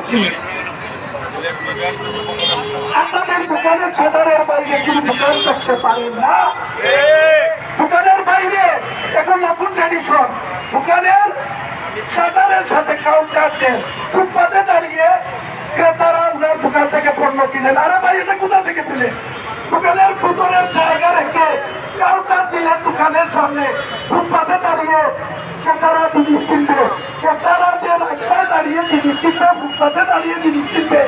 করছি, আপনাদের দোকানের ছাতারের বাইরে কোনো দোকান করতে পারেন না। দোকানের বাইরে এখন নতুন ট্র্যাডিশন, দোকানের ছাতারের সাথে কাউন্টার দেন, ফুটপাতে দাঁড়িয়ে ক্রেতারা ওনার দোকান থেকে পণ্য কিনেন। আরে ভাই, এটা কোথা থেকে পেলেন? দোকানের ভিতরের জায়গা রেখে কাউন্টার দিলেন দোকানের সামনে, ফুটপাতে দাঁড়িয়ে ক্রেতারা জিনিস কিনবে, ক্রেতারা যে রাস্তায় দাঁড়িয়ে জিনিস কিনবে, ফুটপাতে দাঁড়িয়ে জিনিস কিনবে।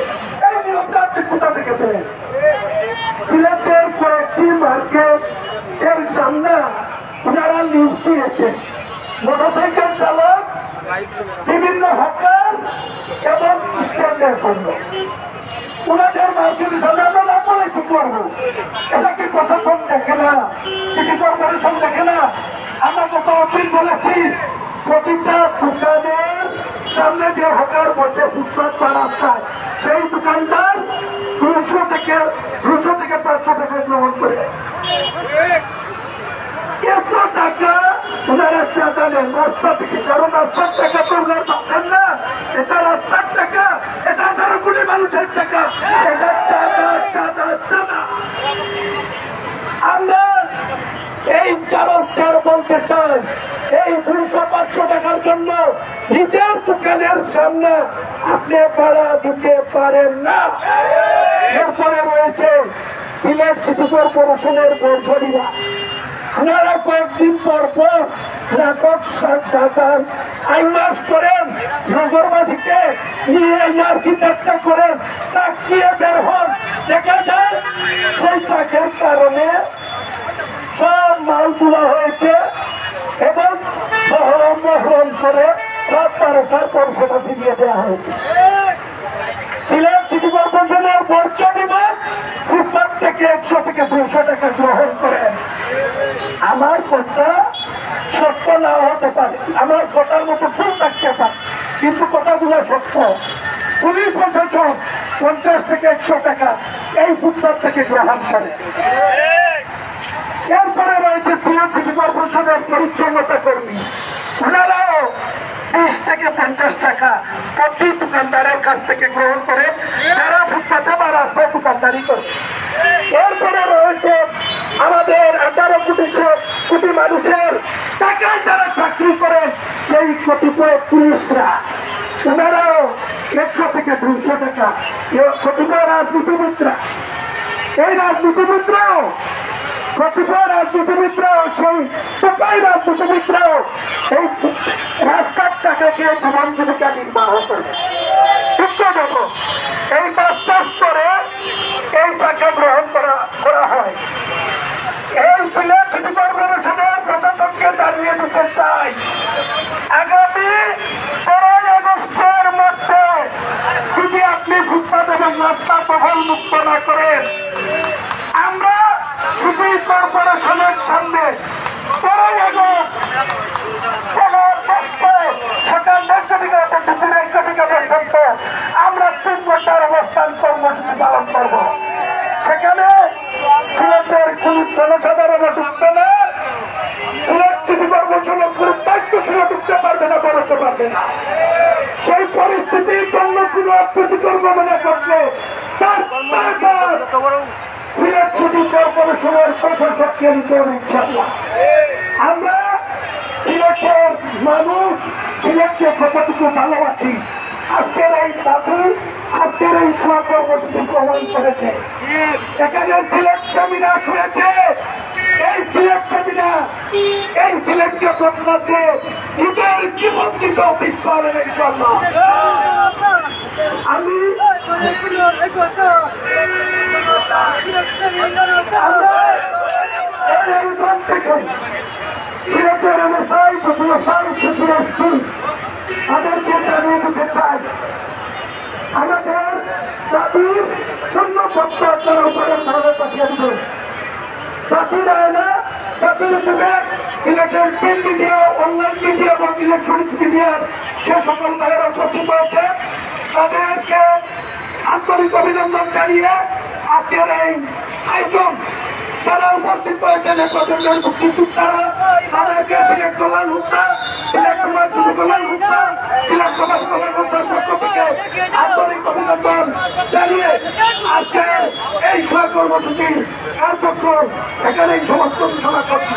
এই নিয়মটা আপনি কোথা থেকে পেলেন? সিলেটের কয়েকটি মার্কেট এর সামনে ওনারা লিস্ট দিয়েছে, মোটরসাইকেল চালক, বিভিন্ন হকার এবং স্ট্যান্ডের জন্য ওনাদের মার্কেটের সামনে আমরা না বলে কি করবো? এটা কি প্রশাসন দেখে না? সিটি কর্পোরেশন দেখে না? আমরা গত দিন বলেছি প্রতিটা দোকানের সামনে যে হকার বসে ফুটপাত বা রাস্তায়, সেই দোকানদার 200 থেকে 500 টাকা গ্রহণ করে। এত টাকা ওনারা চাঁদা নেন রাস্তা থেকে, কারণ রাস্তার টাকা তো ওনার পাচ্ছেন না, এটা রাস্তার টাকা, এটা 18 কোটি মানুষের টাকা, এটা চাঁদা চাঁদা চাঁদা। আমরা এই চারস্টার বলতে চাই, এই 200-500 টাকার জন্য নিজের দোকানের সামনে আপনি ভাড়া দিতে পারেন না। এরপরে রয়েছে সিলেট সিটি কর্পোরেশনের বর্ষণীরা, আপনারা কয়েকদিন পর পর নাটক সাজান আইমাস করেন, নগরবাসীকে নিয়ে মার্কি যাত্রা করেন, তাকিয়ে বের হন, দেখা যায় সেই ট্রাকের কারণে সব মাল তোলা হয়েছে এবং মহরম করে রাত 12টার পর সেটা ফিরিয়ে দেওয়া হয়েছে। সিলেট সিটি কর্পোরেশনের বর্ষণীরা ফুটপাত থেকে 100 থেকে 200 টাকা গ্রহণ করেন। আমার কথা সত্য না হতে পারে, আমার কথার মতো ভুল থাকতে পারে, কিন্তু কথাগুলো সত্য। পুলিশ প্রশাসন 50 থেকে 100 টাকা এই ফুটপাত থেকে গ্রহণ করে। এরপরে রয়েছে সিলেট সিটি কর্পোরেশনের পরিচ্ছন্নতা কর্মী, ওনারাও 20 থেকে 50 টাকা প্রতি দোকানদারের কাছ থেকে গ্রহণ করে, যারা ফুটপাতে বা রাস্তায় দোকানদারি করে। এরপরে রয়েছে আমাদের 18 কোটি মানুষের টাকায় যারা চাকরি করেন, সেই কতিপয় পুলিশরা, ওনারাও 100 থেকে 200 টাকা। কতিপয় রাজনীতিবিদরা, এই রাজনীতিবিদরাও, কতিপয় রাজনীতিবিদরাও, সেই সবাই রাজনীতিবিদরাও এই রাস্তার টাকাকে জীবন জীবিকা নির্বাহ করে। এই 5টা স্তরে এই টাকা গ্রহণ করা হয়। এই সিলেট সিটি কর্পোরেশনের প্রশাসনকে জানিয়ে দিতে চাই, আগামী 15 আগস্টের মধ্যে যদি আপনি ফুটপাত এবং রাস্তা টহল মুক্ত না করেন, আমরা সিটি কর্পোরেশনের সামনে 15 আগস্ট সকাল 10টা থেকে দুপুর 1টা থেকে পর্যন্ত আমরা 3 ঘন্টার অবস্থান কর্মসূচি পালন করব। সেখানে সিলেটের কোন জনসাধারণ ঢুকবে না, সিলেট সিটি কর্পোরেশনের কোন দায়িত্বশীল ঢুকতে পারবে না, বেরোতে পারবে না। সেই পরিস্থিতির জন্য কোন অপ্রীতিকর মনে করলে তার সিলেট সিটি কর্পোরেশনের প্রশাসককে নিতে হবে ইনশাআল্লাহ। আমরা সিলেটের মানুষ সিলেটকে কতটুকু ভালোবাসি, আজকের এই দাবি, আজকের এই সভা কর্মসূচি প্রমাণ করেছে। এখানে সিলেট প্রেমীরা শুনেছে, এই সিলেট প্রেমীরা এই সিলেটকে বদলাতে নিজের জীবন দিকে অভিজ্ঞ হলেন ইনশাআল্লাহ। আমি সিলেটের এলাকায় তাদেরকে জানিয়ে দিতে চাই, আমাদের জাতির শূন্য শব্দ তারা উপরে ভাবে পাঠিয়ে দেবে। জাতির আয়না, জাতির বিবেক, সিলেটের প্রিন্ট মিডিয়া, অনলাইন মিডিয়া এবং ইলেকট্রনিক্স মিডিয়ার যে সকল ভাইয়েরা উপস্থিত হয়েছে, তাদেরকে আন্তরিক অভিনন্দন জানিয়ে আজকের এই আয়োজন যারা উপস্থিত হয়েছেন প্রজন্মের মুক্তিযোদ্ধারা, তাদেরকে সিলেট কল্যাণ হুদ্দা, সিলেট কুমার যুব কল্যাণ হুদ্দা, সিলেট সমাজ কল্যাণ হুদ্দার পক্ষ থেকে আন্তরিক জানিয়ে আজকে এই সহ কর্মসূচির কার্যক্রম এখানেই সমস্ত ঘোষণা করছি।